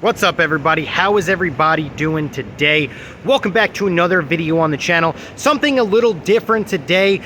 What's up, everybody? How is everybody doing today? Welcome back to another video on the channel. Something a little different today.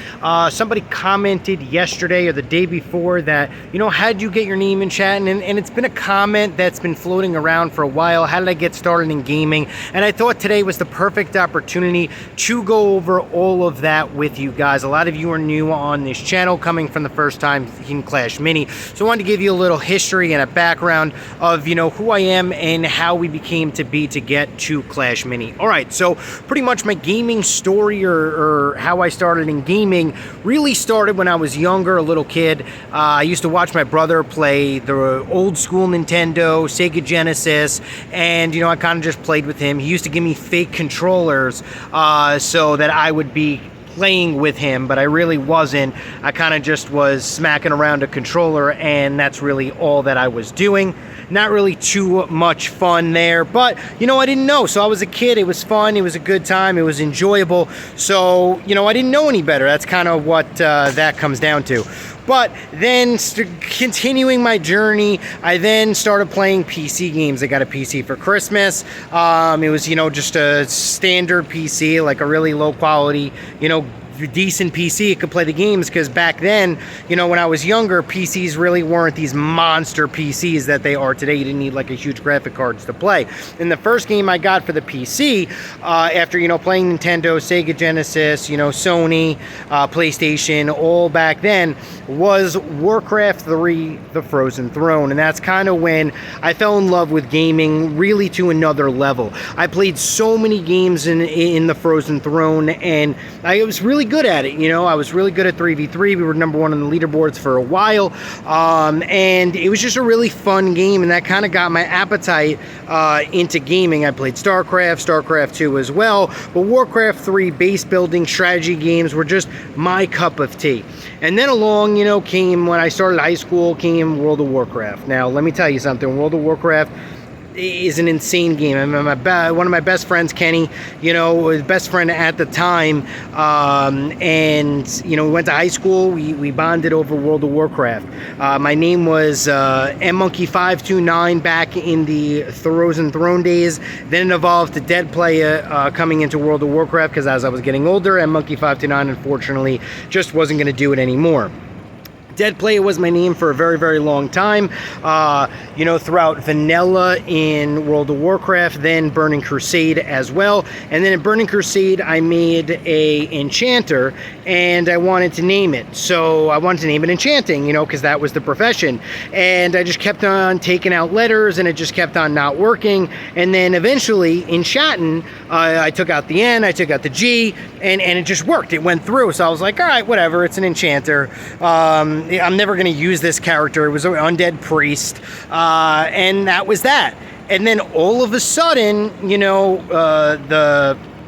Somebody commented yesterday or the day before that, how'd you get your name in chat? And it's been a comment that's been floating around for a while. How did I get started in gaming? And I thought today was the perfect opportunity to go over all of that with you guys. A lot of you are new on this channel, coming from the first time in Clash Mini. So I wanted to give you a little history and a background of, who I am and how we became to be to get to Clash Mini. All right, so pretty much my gaming story or how I started in gaming really started when I was younger, a little kid. I used to watch my brother play the old school Nintendo, Sega Genesis, and, I kind of just played with him. He used to give me fake controllers so that I would be playing with him, but I really wasn't. I kind of just was smacking around a controller, and that's really all that I was doing. Not really too much fun there, but I didn't know. So I was a kid. It was fun. It was a good time. It was enjoyable. So I didn't know any better. That's kind of what that comes down to. But then continuing my journey, I then started playing PC games. I got a PC for Christmas. It was, just a standard PC, like a really low quality, decent PC. It could play the games, because back then, when I was younger, PCs really weren't these monster PCs that they are today. You didn't need like a huge graphic cards to play. And the first game I got for the PC, after playing Nintendo, Sega Genesis, Sony, PlayStation, all back then, was Warcraft 3: The Frozen Throne. And that's kind of when I fell in love with gaming really to another level. I played so many games in the Frozen Throne, and I was really good at it. I was really good at 3v3. We were number one on the leaderboards for a while, and it was just a really fun game, and that kind of got my appetite into gaming. I played StarCraft 2 as well, but Warcraft 3 base building strategy games were just my cup of tea. And then along, came, when I started high school, came World of Warcraft. Now, let me tell you something. World of Warcraft is an insane game. I mean, one of my best friends, Kenny, was best friend at the time, and we went to high school. We bonded over World of Warcraft. My name was mmonkey529 back in the Frozen Throne days. Then it evolved to Dead Player coming into World of Warcraft, because as I was getting older, mmonkey529 unfortunately just wasn't going to do it anymore. Dead Player was my name for a very, very long time, throughout Vanilla in World of Warcraft, then Burning Crusade as well. And then in Burning Crusade, I made a enchanter, and I wanted to name it. So I wanted to name it Enchanting, because that was the profession. And I just kept on taking out letters, and it just kept on not working. And then eventually, Enchatin, I took out the N, I took out the G, and it just worked. It went through. So I was like, all right, whatever, it's an enchanter. I'm never going to use this character. It was an undead priest, and that was that. And then all of a sudden,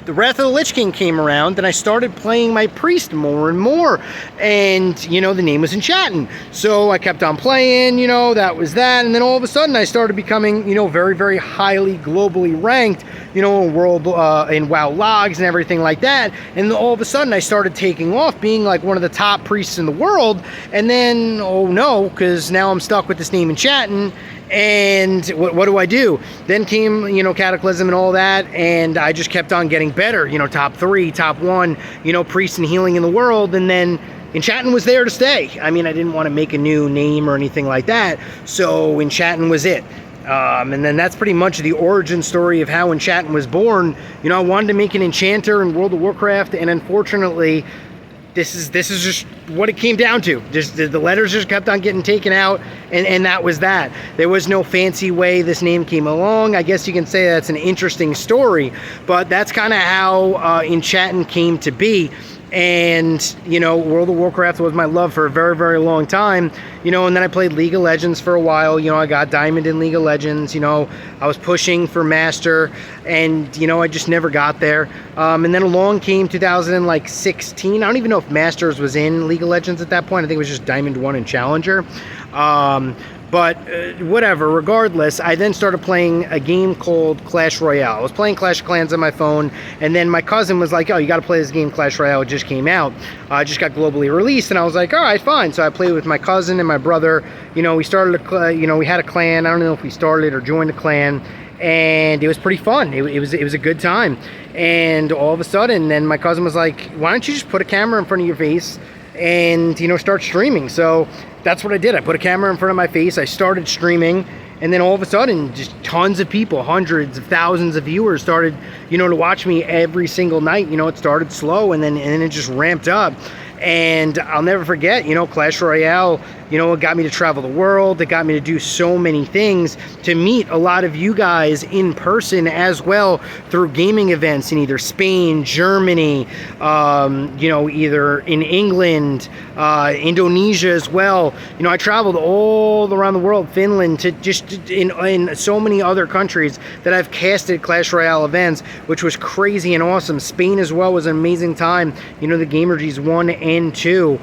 the Wrath of the Lich King came around, and I started playing my priest more and more, and the name was Enchatin. So I kept on playing, that was that. And then all of a sudden I started becoming, very, very highly globally ranked, in world, in WoW logs and everything like that. And all of a sudden I started taking off, being like one of the top priests in the world. And then, oh no, because now I'm stuck with this name Enchatin. And what do I do? Then came, Cataclysm and all that, and I just kept on getting better, top 3, top 1, priest and healing in the world. And then Enchatin was there to stay. I mean, I didn't want to make a new name or anything like that, so Enchatin was it. And then that's pretty much the origin story of how Enchatin was born. I wanted to make an enchanter in World of Warcraft, and unfortunately, this is just what it came down to. Just the letters just kept on getting taken out, and that was that. There was no fancy way this name came along. I guess you can say that's an interesting story, but that's kind of how Enchatin came to be. And World of Warcraft was my love for a very, very long time, and then I played League of Legends for a while. I got Diamond in League of Legends. I was pushing for Master, and I just never got there. And then along came 2016. I don't even know if Masters was in League of Legends at that point. I think it was just Diamond 1 and Challenger. But whatever, regardless, I then started playing a game called Clash Royale. I was playing Clash of Clans on my phone, and then my cousin was like, oh, you got to play this game, Clash Royale. It just came out. It just got globally released, and I was like, all right, fine. So I played with my cousin and my brother. You know, we started we had a clan. I don't know if we started or joined a clan, and it was pretty fun. It was a good time. And all of a sudden, then my cousin was like, why don't you just put a camera in front of your face and, you know, start streaming? So that's what I did. I put a camera in front of my face. I started streaming, and then all of a sudden, just tons of people, hundreds of thousands of viewers started, you know, to watch me every single night. You know, it started slow, and then it just ramped up. And I'll never forget, you know, Clash Royale, you know, it got me to travel the world. It got me to do so many things, to meet a lot of you guys in person as well through gaming events in either Spain, Germany, you know, either in England, Indonesia as well. You know, I traveled all around the world, Finland, to just in so many other countries that I've casted Clash Royale events, which was crazy and awesome. Spain as well was an amazing time. You know, the Gamergies 1 and 2.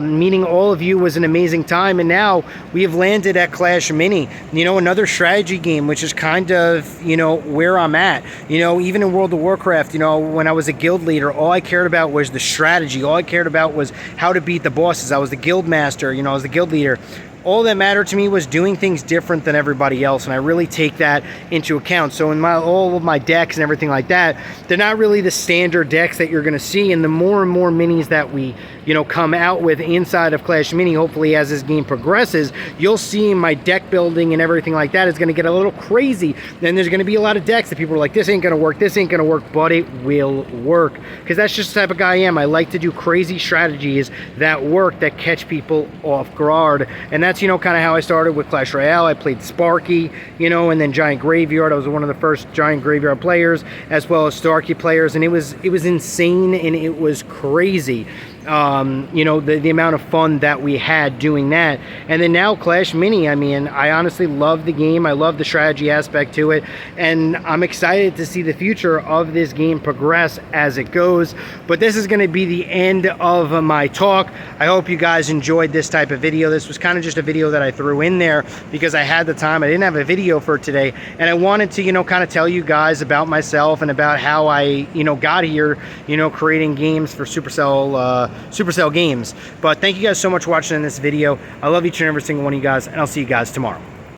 Meeting all of you was an amazing time, and now we have landed at Clash Mini, you know, another strategy game, which is kind of, you know, where I'm at. You know, even in World of Warcraft, you know, when I was a guild leader, all I cared about was the strategy. All I cared about was how to beat the bosses. I was the guild master, you know, I was the guild leader. All that mattered to me was doing things different than everybody else, and I really take that into account. So in all of my decks and everything like that, they're not really the standard decks that you're going to see. And the more and more minis that we, you know, come out with inside of Clash Mini, hopefully as this game progresses, you'll see my deck building and everything like that is going to get a little crazy. Then there's going to be a lot of decks that people are like, this ain't going to work, this ain't going to work, but it will work, because that's just the type of guy I am. I like to do crazy strategies that work, that catch people off guard, and that's, you know, kind of how I started with Clash Royale. I played Sparky, you know, and then Giant Graveyard. I was one of the first Giant Graveyard players, as well as Starkey players, and it was insane and it was crazy. You know, the amount of fun that we had doing that. And then now Clash Mini, I mean, I honestly love the game. I love the strategy aspect to it, and I'm excited to see the future of this game progress as it goes. But this is going to be the end of my talk. I hope you guys enjoyed this type of video. This was kind of just a video that I threw in there because I had the time. I didn't have a video for today, and I wanted to, you know, kind of tell you guys about myself and about how I, you know, got here, you know, creating games for Supercell Games. But thank you guys so much for watching this video. I love each and every single one of you guys, and I'll see you guys tomorrow.